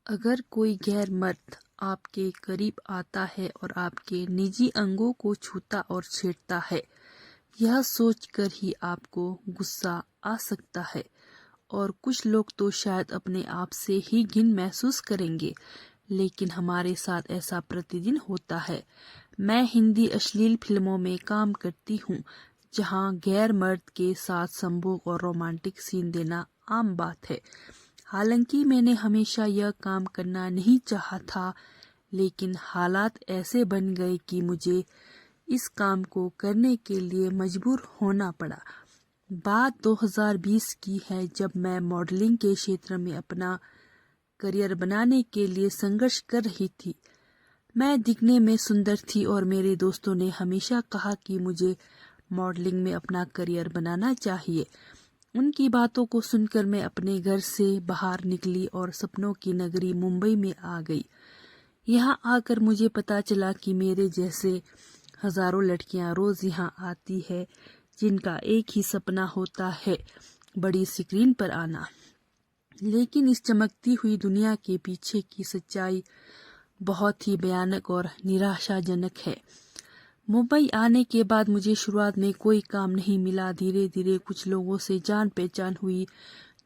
अगर कोई गैर मर्द आपके करीब आता है और आपके निजी अंगों को छूता और छेड़ता है, यह सोचकर ही आपको गुस्सा आ सकता है और कुछ लोग तो शायद अपने आप से ही घिन महसूस करेंगे, लेकिन हमारे साथ ऐसा प्रतिदिन होता है। मैं हिंदी अश्लील फिल्मों में काम करती हूँ, जहाँ गैर मर्द के साथ संभोग और रोमांटिक सीन देना आम बात है। हालांकि मैंने हमेशा यह काम करना नहीं चाहा था, लेकिन हालात ऐसे बन गए कि मुझे इस काम को करने के लिए मजबूर होना पड़ा। बात 2020 की है, जब मैं मॉडलिंग के क्षेत्र में अपना करियर बनाने के लिए संघर्ष कर रही थी। मैं दिखने में सुंदर थी और मेरे दोस्तों ने हमेशा कहा कि मुझे मॉडलिंग में अपना करियर बनाना चाहिए। उनकी बातों को सुनकर मैं अपने घर से बाहर निकली और सपनों की नगरी मुंबई में आ गई। यहाँ आकर मुझे पता चला कि मेरे जैसे हजारों लड़कियां रोज यहाँ आती है, जिनका एक ही सपना होता है, बड़ी स्क्रीन पर आना। लेकिन इस चमकती हुई दुनिया के पीछे की सच्चाई बहुत ही भयानक और निराशाजनक है। मुंबई आने के बाद मुझे शुरुआत में कोई काम नहीं मिला। धीरे धीरे कुछ लोगों से जान पहचान हुई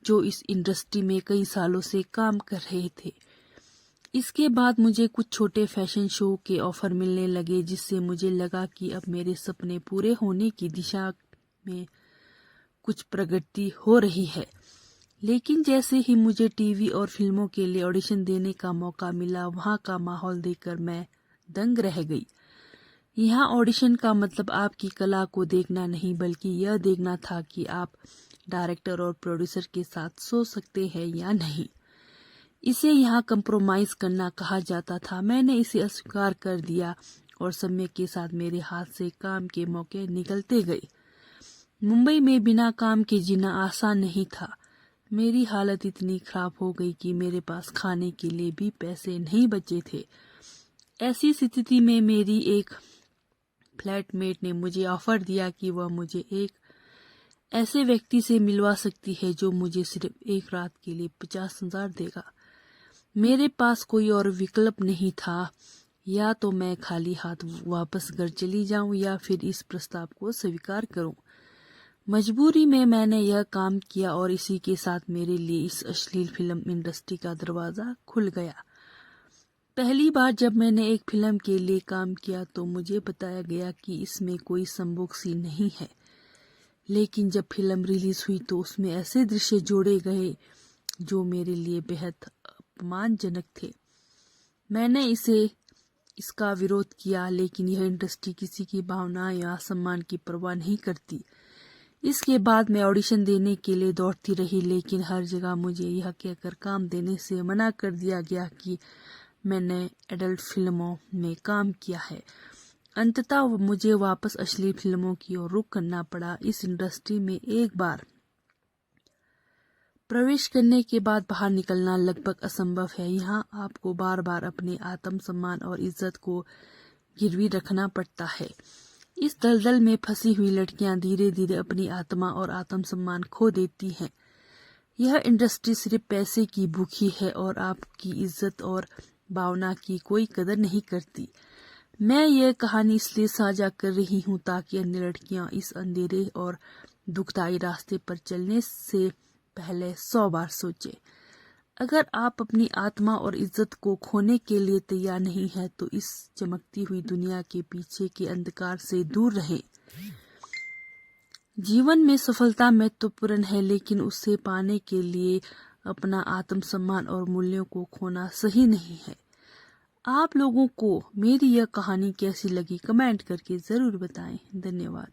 जो इस इंडस्ट्री में कई सालों से काम कर रहे थे। इसके बाद मुझे कुछ छोटे फैशन शो के ऑफर मिलने लगे, जिससे मुझे लगा कि अब मेरे सपने पूरे होने की दिशा में कुछ प्रगति हो रही है। लेकिन जैसे ही मुझे टीवी और फिल्मों के लिए ऑडिशन देने का मौका मिला, वहां का माहौल देखकर मैं दंग रह गई। यहाँ ऑडिशन का मतलब आपकी कला को देखना नहीं, बल्कि यह देखना था कि आप डायरेक्टर और प्रोड्यूसर के साथ सो सकते हैं या नहीं। इसे यहाँ कंप्रोमाइज करना कहा जाता था। मैंने इसे अस्वीकार कर दिया और समय के साथ मेरे हाथ से काम के मौके निकलते गए। मुंबई में बिना काम के जीना आसान नहीं था। मेरी हालत इतनी खराब हो गई कि मेरे पास खाने के लिए भी पैसे नहीं बचे थे। ऐसी स्थिति में मेरी एक फ्लैटमेट ने मुझे ऑफर दिया कि वह मुझे एक ऐसे व्यक्ति से मिलवा सकती है जो मुझे सिर्फ एक रात के लिए 50,000 देगा। मेरे पास कोई और विकल्प नहीं था, या तो मैं खाली हाथ वापस घर चली जाऊं या फिर इस प्रस्ताव को स्वीकार करूं। मजबूरी में मैंने यह काम किया और इसी के साथ मेरे लिए इस अश्लील फिल्म इंडस्ट्री का दरवाजा खुल गया। पहली बार जब मैंने एक फिल्म के लिए काम किया तो मुझे बताया गया कि इसमें कोई संभोग सीन नहीं है, लेकिन जब फिल्म रिलीज हुई तो उसमें ऐसे दृश्य जोड़े गए जो मेरे लिए बेहद अपमानजनक थे। मैंने इसका विरोध किया, लेकिन यह इंडस्ट्री किसी की भावना या सम्मान की परवाह नहीं करती। इसके बाद मैं ऑडिशन देने के लिए दौड़ती रही, लेकिन हर जगह मुझे यह कहकर काम देने से मना कर दिया गया कि मैंने एडल्ट फिल्मों में काम किया है। अंततः मुझे वापस अश्लील फिल्मों की ओर रुख करना पड़ा। इस इंडस्ट्री में एक बार प्रवेश करने के बाद बाहर निकलना लगभग असंभव है। यहाँ आपको बार बार अपने आत्मसम्मान और इज्जत को गिरवी रखना पड़ता है। इस दलदल में फंसी हुई लड़कियां धीरे धीरे अपनी आत्मा और आत्मसम्मान खो देती हैं। यह इंडस्ट्री सिर्फ पैसे की भूखी है और आपकी इज्जत और भावना की कोई कदर नहीं करती। मैं यह कहानी इसलिए साझा कर रही हूँ ताकि अन्य लड़कियां इस अंधेरे और दुखदायी रास्ते पर चलने से पहले 100 बार सोचें। अगर आप अपनी आत्मा और इज्जत को खोने के लिए तैयार नहीं है तो इस चमकती हुई दुनिया के पीछे के अंधकार से दूर रहें। जीवन में सफलता महत्वपूर्ण है, लेकिन उसे पाने के लिए अपना आत्मसम्मान और मूल्यों को खोना सही नहीं है। आप लोगों को मेरी यह कहानी कैसी लगी, कमेंट करके जरूर बताएं। धन्यवाद।